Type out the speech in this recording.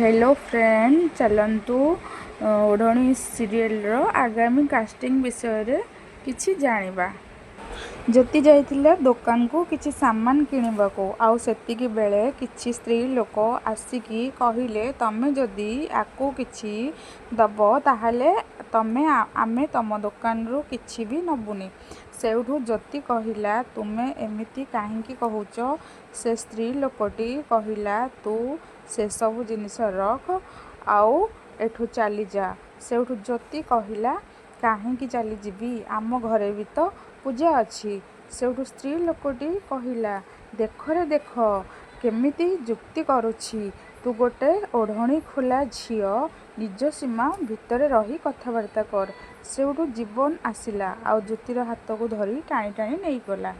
Hello friend, चलतु ओढ़णी serial रो आगामी casting विषय रे किछि जानिबा। ज्योति जाइथिले दुकान को किछि सामान किनिबा को आउ सेतिकी बेले किछि स्त्री लोक आसिकी कहिले तमे जदि आकु किछि दबो ताहाले तमे आमे तम दुकान रो किछि भी नबुनी। सेउठु ज्योति कहिला तुमे एमिति काहेकि कहूच। से स्त्री लोकटी कहिला तू से सब जिनिस रख आउ एठु चली जा। सेउठु ज्योति कहिला काहेकि चली जीवी, आम घरे भी तो पूजा अच्छी। सेउठु स्त्री लोकटी कहिला देख रे देख केमिति जुक्ति करुछि, तू गोटे ओढ़णी खोला झियो निज सीमा भितर रही कथबार्ता कर। सेउठु जीवन आसिला आउ ज्योतिर हाथ को धरी टाणी टाणी नहीं गला।